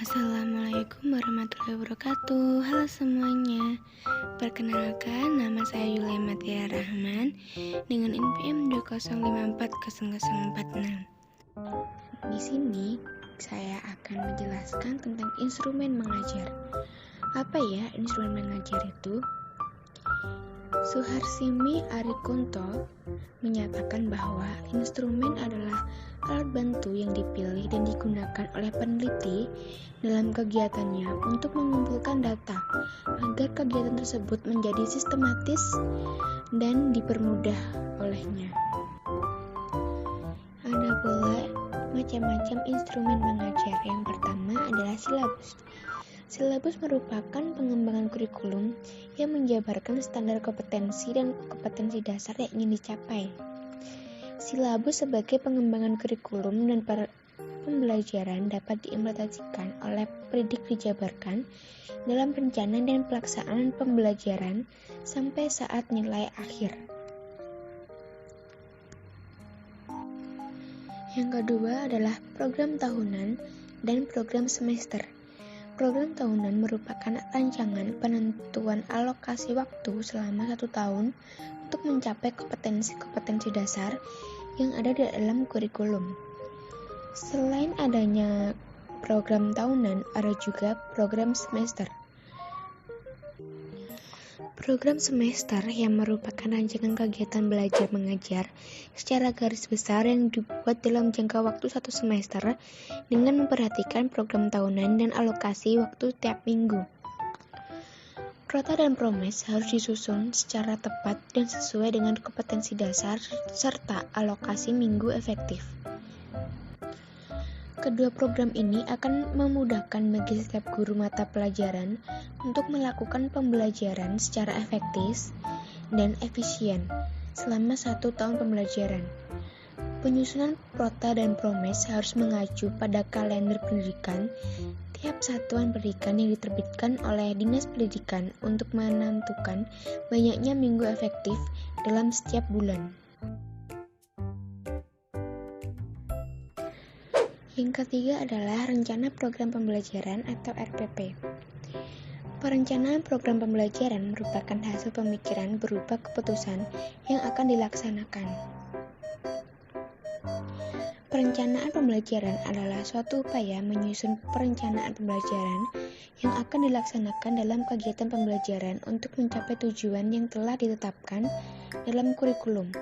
Assalamualaikum warahmatullahi wabarakatuh. Halo semuanya. Perkenalkan, nama saya Yulema Tiara Rahman dengan NPM 205400046. Di sini saya akan menjelaskan tentang instrumen mengajar. Apa ya instrumen mengajar itu? Suharsimi Arikunto menyatakan bahwa instrumen adalah alat bantu yang dipilih dan digunakan oleh peneliti dalam kegiatannya untuk mengumpulkan data agar kegiatan tersebut menjadi sistematis dan dipermudah olehnya. Ada pula macam-macam instrumen mengajar. Yang pertama adalah silabus. Silabus merupakan pengembangan kurikulum yang menjabarkan standar kompetensi dan kompetensi dasar yang ingin dicapai. Silabus sebagai pengembangan kurikulum dan pembelajaran dapat diimplementasikan oleh pendidik dijabarkan dalam perencanaan dan pelaksanaan pembelajaran sampai saat nilai akhir. Yang kedua adalah program tahunan dan program semester. Program tahunan merupakan rancangan penentuan alokasi waktu selama 1 tahun untuk mencapai kompetensi-kompetensi dasar yang ada di dalam kurikulum. Selain adanya program tahunan, ada juga program semester. Program semester yang merupakan rancangan kegiatan belajar mengajar secara garis besar yang dibuat dalam jangka waktu 1 semester dengan memperhatikan program tahunan dan alokasi waktu tiap minggu. Prota dan promes harus disusun secara tepat dan sesuai dengan kompetensi dasar serta alokasi minggu efektif. Kedua program ini akan memudahkan bagi setiap guru mata pelajaran untuk melakukan pembelajaran secara efektif dan efisien selama 1 tahun pembelajaran. Penyusunan prota dan promes harus mengacu pada kalender pendidikan tiap satuan pendidikan yang diterbitkan oleh Dinas Pendidikan untuk menentukan banyaknya minggu efektif dalam setiap bulan. Yang ketiga adalah rencana program pembelajaran atau RPP. Perencanaan program pembelajaran merupakan hasil pemikiran berupa keputusan yang akan dilaksanakan. Perencanaan pembelajaran adalah suatu upaya menyusun perencanaan pembelajaran yang akan dilaksanakan dalam kegiatan pembelajaran untuk mencapai tujuan yang telah ditetapkan dalam kurikulum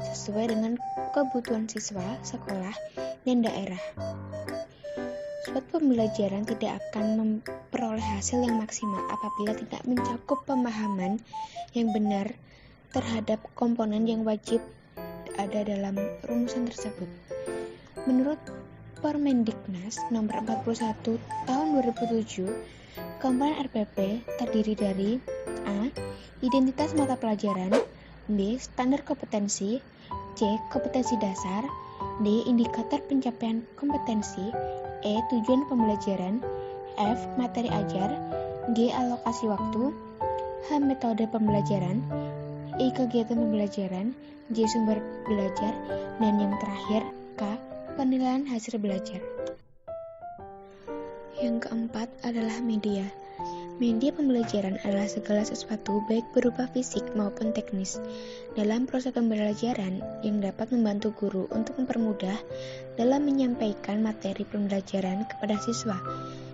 sesuai dengan kebutuhan siswa, sekolah, dan daerah. Suatu pembelajaran tidak akan memperoleh hasil yang maksimal apabila tidak mencakup pemahaman yang benar terhadap komponen yang wajib ada dalam rumusan tersebut. Menurut Permendiknas nomor 41 tahun 2007, komponen RPP terdiri dari A. Identitas mata pelajaran, B. Standar kompetensi, C. Kompetensi dasar, D. Indikator pencapaian kompetensi, E. Tujuan pembelajaran, F. Materi ajar, G. Alokasi waktu, H. Metode pembelajaran, I. Kegiatan pembelajaran, J. Sumber belajar, dan yang terakhir K. Penilaian hasil belajar. Yang keempat adalah media. Media pembelajaran adalah segala sesuatu baik berupa fisik maupun teknis dalam proses pembelajaran yang dapat membantu guru untuk mempermudah dalam menyampaikan materi pembelajaran kepada siswa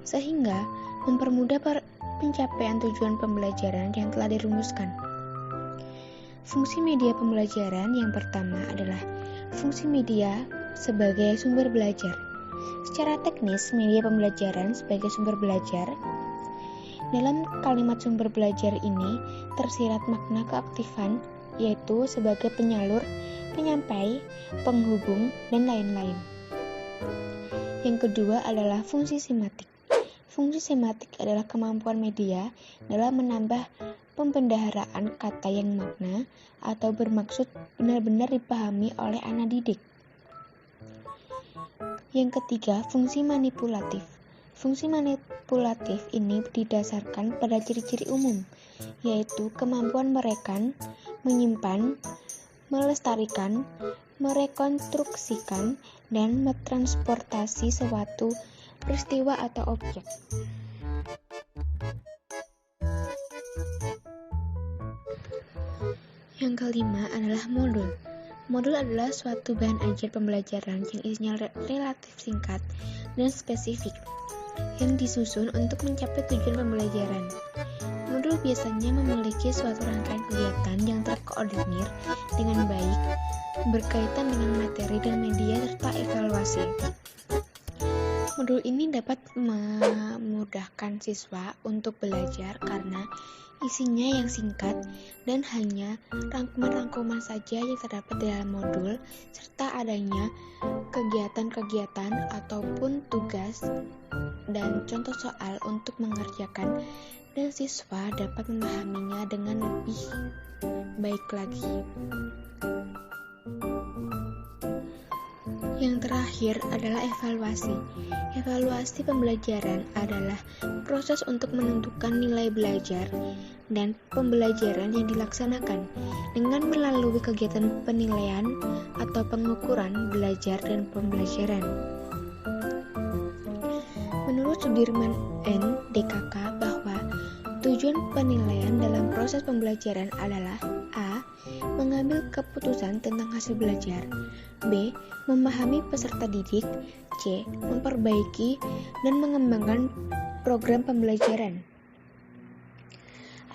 sehingga mempermudah pencapaian tujuan pembelajaran yang telah dirumuskan. Fungsi media pembelajaran yang pertama adalah fungsi media sebagai sumber belajar. Secara teknis, media pembelajaran sebagai sumber belajar. Dalam kalimat sumber belajar ini tersirat makna keaktifan, yaitu sebagai penyalur, penyampai, penghubung, dan lain-lain. Yang kedua adalah fungsi sematik. Fungsi sematik adalah kemampuan media dalam menambah pembendaharaan kata yang makna atau bermaksud benar-benar dipahami oleh anak didik. Yang ketiga, fungsi manipulatif. Fungsi manipulatif ini didasarkan pada ciri-ciri umum, yaitu kemampuan merekam, menyimpan, melestarikan, merekonstruksikan, dan mentransportasi suatu peristiwa atau objek. Yang kelima adalah modul. Modul adalah suatu bahan ajar pembelajaran yang isinya relatif singkat dan spesifik, yang disusun untuk mencapai tujuan pembelajaran. Modul biasanya memiliki suatu rangkaian kegiatan yang terkoordinir dengan baik, berkaitan dengan materi dan media serta evaluasi. Modul ini dapat memudahkan siswa untuk belajar karena isinya yang singkat dan hanya rangkuman-rangkuman saja yang terdapat di dalam modul, serta adanya kegiatan-kegiatan ataupun tugas dan contoh soal untuk mengerjakan, dan siswa dapat memahaminya dengan lebih baik lagi. Yang terakhir adalah evaluasi. Evaluasi pembelajaran adalah proses untuk menentukan nilai belajar dan pembelajaran yang dilaksanakan dengan melalui kegiatan penilaian atau pengukuran belajar dan pembelajaran. Menurut Sudirman N. DKK bahwa tujuan penilaian dalam proses pembelajaran adalah A. Mengambil keputusan tentang hasil belajar, B. Memahami peserta didik, C. Memperbaiki dan mengembangkan program pembelajaran.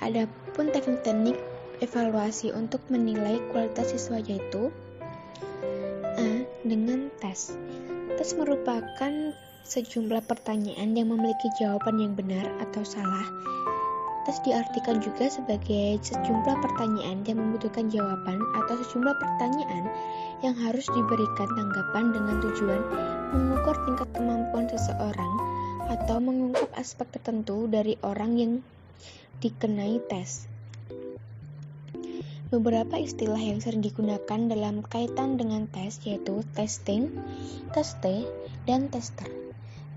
Adapun teknik-teknik evaluasi untuk menilai kualitas siswa yaitu A. Dengan tes. Tes merupakan sejumlah pertanyaan yang memiliki jawaban yang benar atau salah. Tes diartikan juga sebagai sejumlah pertanyaan yang membutuhkan jawaban atau sejumlah pertanyaan yang harus diberikan tanggapan dengan tujuan mengukur tingkat kemampuan seseorang atau mengungkap aspek tertentu dari orang yang dikenai tes. Beberapa istilah yang sering digunakan dalam kaitan dengan tes yaitu testing, teste, dan tester.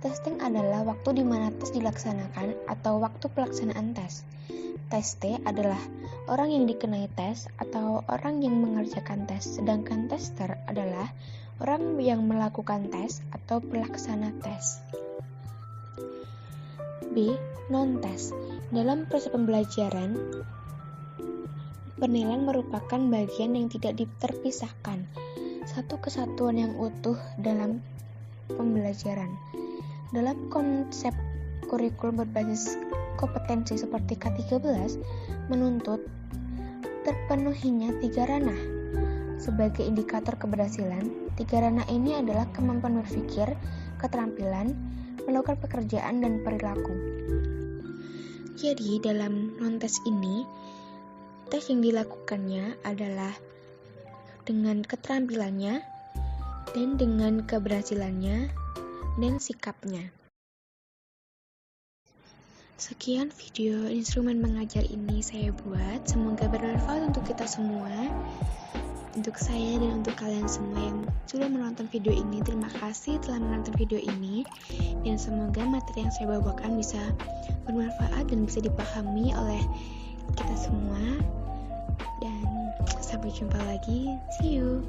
Testing adalah waktu di mana tes dilaksanakan atau waktu pelaksanaan tes. Teste adalah orang yang dikenai tes atau orang yang mengerjakan tes, sedangkan tester adalah orang yang melakukan tes atau pelaksana tes. B. Non-tes. Dalam proses pembelajaran, penilaian merupakan bagian yang tidak terpisahkan, satu kesatuan yang utuh dalam pembelajaran. Dalam konsep kurikulum berbasis kompetensi seperti K13 menuntut terpenuhinya 3 ranah. Sebagai indikator keberhasilan, 3 ranah ini adalah kemampuan berpikir, keterampilan, melakukan pekerjaan, dan perilaku. Jadi dalam non-tes ini, tes yang dilakukannya adalah dengan keterampilannya dan dengan keberhasilannya dan sikapnya. Sekian video instrumen mengajar ini saya buat, semoga bermanfaat untuk kita semua, untuk saya dan untuk kalian semua yang sudah menonton video ini. Terima kasih telah menonton video ini, dan semoga materi yang saya bawakan bisa bermanfaat dan bisa dipahami oleh kita semua, dan sampai jumpa lagi, see you.